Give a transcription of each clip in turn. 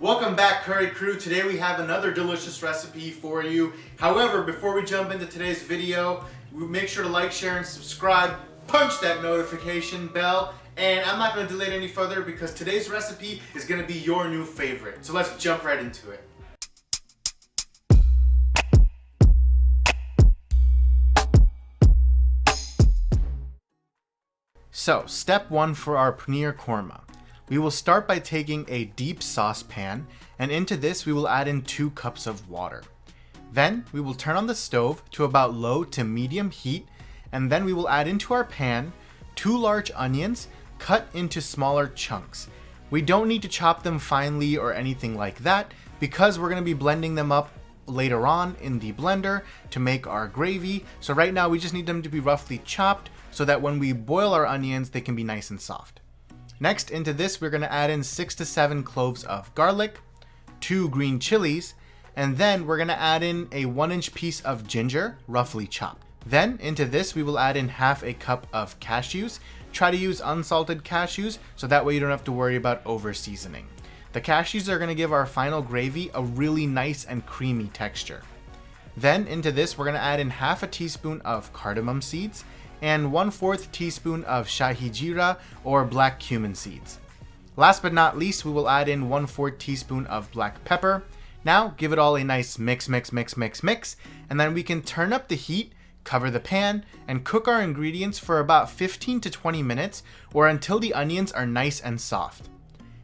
Welcome back, Curry Crew. Today we have another delicious recipe for you. However, before we jump into today's video, make sure to like, share, and subscribe. Punch that notification bell. And I'm not going to delay it any further because today's recipe is going to be your new favorite. So let's jump right into it. So, step 1 for our paneer korma. We will start by taking a deep saucepan, and into this we will add in 2 cups of water. Then we will turn on the stove to about low to medium heat, and then we will add into our pan 2 large onions cut into smaller chunks. We don't need to chop them finely or anything like that because we're going to be blending them up later on in the blender to make our gravy. So right now we just need them to be roughly chopped so that when we boil our onions they can be nice and soft. Next, into this we're going to add in 6 to 7 cloves of garlic, 2 green chilies, and then we're going to add in a 1-inch piece of ginger, roughly chopped. Then into this we will add in half a cup of cashews. Try to use unsalted cashews so that way you don't have to worry about over seasoning. The cashews are going to give our final gravy a really nice and creamy texture. Then into this we're going to add in half a teaspoon of cardamom seeds and 1/4 teaspoon of shahi jeera or black cumin seeds. Last but not least, we will add in 1/4 teaspoon of black pepper. Now give it all a nice mix, and then we can turn up the heat, cover the pan, and cook our ingredients for about 15 to 20 minutes or until the onions are nice and soft.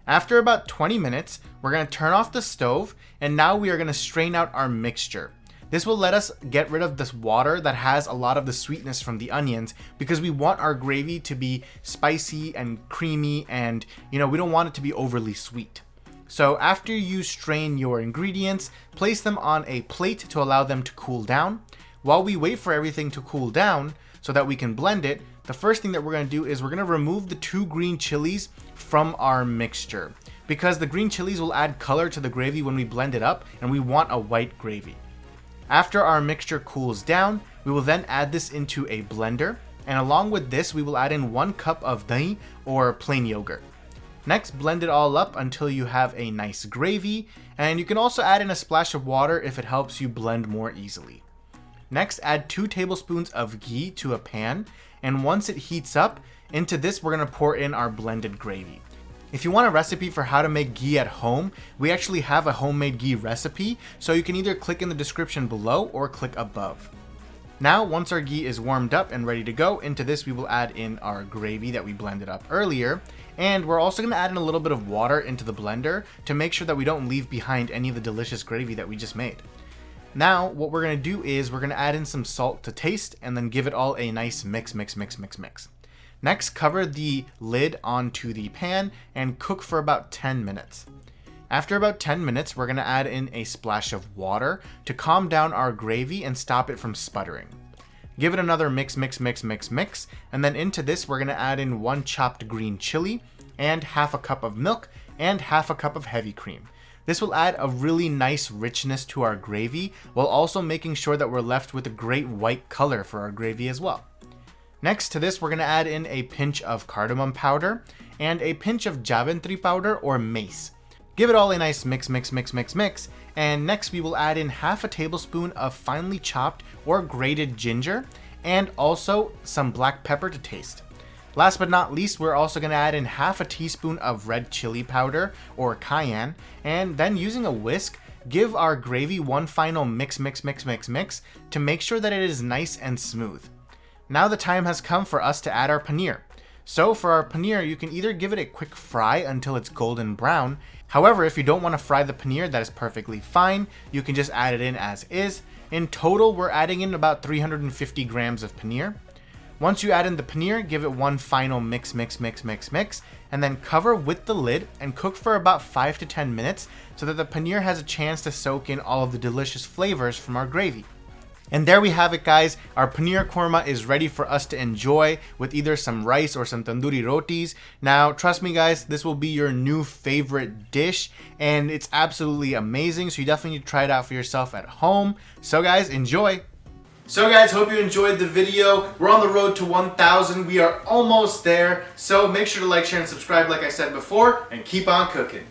After about 20 minutes, we're going to turn off the stove, and now we are going to strain out our mixture. This will let us get rid of this water that has a lot of the sweetness from the onions because we want our gravy to be spicy and creamy, and we don't want it to be overly sweet. So after you strain your ingredients, place them on a plate to allow them to cool down. While we wait for everything to cool down so that we can blend it, the first thing that we're going to do is we're going to remove the 2 green chilies from our mixture because the green chilies will add color to the gravy when we blend it up, and we want a white gravy. After our mixture cools down, we will then add this into a blender, and along with this we will add in 1 cup of dahi or plain yogurt. Next, blend it all up until you have a nice gravy, and you can also add in a splash of water if it helps you blend more easily. Next, add 2 tablespoons of ghee to a pan, and once it heats up, into this we're going to pour in our blended gravy. If you want a recipe for how to make ghee at home, we actually have a homemade ghee recipe, so you can either click in the description below or click above. Now, once our ghee is warmed up and ready to go, into this we will add in our gravy that we blended up earlier, and we're also going to add in a little bit of water into the blender to make sure that we don't leave behind any of the delicious gravy that we just made. Now, what we're going to do is we're going to add in some salt to taste and then give it all a nice mix. Next, cover the lid onto the pan and cook for about 10 minutes. After about 10 minutes, we're going to add in a splash of water to calm down our gravy and stop it from sputtering. Give it another mix, and then into this we're going to add in 1 chopped green chili and half a cup of milk and half a cup of heavy cream. This will add a really nice richness to our gravy while also making sure that we're left with a great white color for our gravy as well. Next to this, we're going to add in a pinch of cardamom powder and a pinch of javantri powder or mace. Give it all a nice mix, and next we will add in half a tablespoon of finely chopped or grated ginger and also some black pepper to taste. Last but not least, we're also going to add in half a teaspoon of red chili powder or cayenne, and then using a whisk, give our gravy one final mix to make sure that it is nice and smooth. Now the time has come for us to add our paneer. So for our paneer, you can either give it a quick fry until it's golden brown. However, if you don't want to fry the paneer, that is perfectly fine. You can just add it in as is. In total, we're adding in about 350 grams of paneer. Once you add in the paneer, give it one final mix, and then cover with the lid and cook for about 5 to 10 minutes so that the paneer has a chance to soak in all of the delicious flavors from our gravy. And there we have it, guys. Our paneer korma is ready for us to enjoy with either some rice or some tandoori rotis. Now, trust me, guys, this will be your new favorite dish, and it's absolutely amazing. So you definitely need to try it out for yourself at home. So, guys, enjoy. So guys, hope you enjoyed the video. We're on the road to 1,000. We are almost there. So make sure to like, share, and subscribe like I said before, and keep on cooking.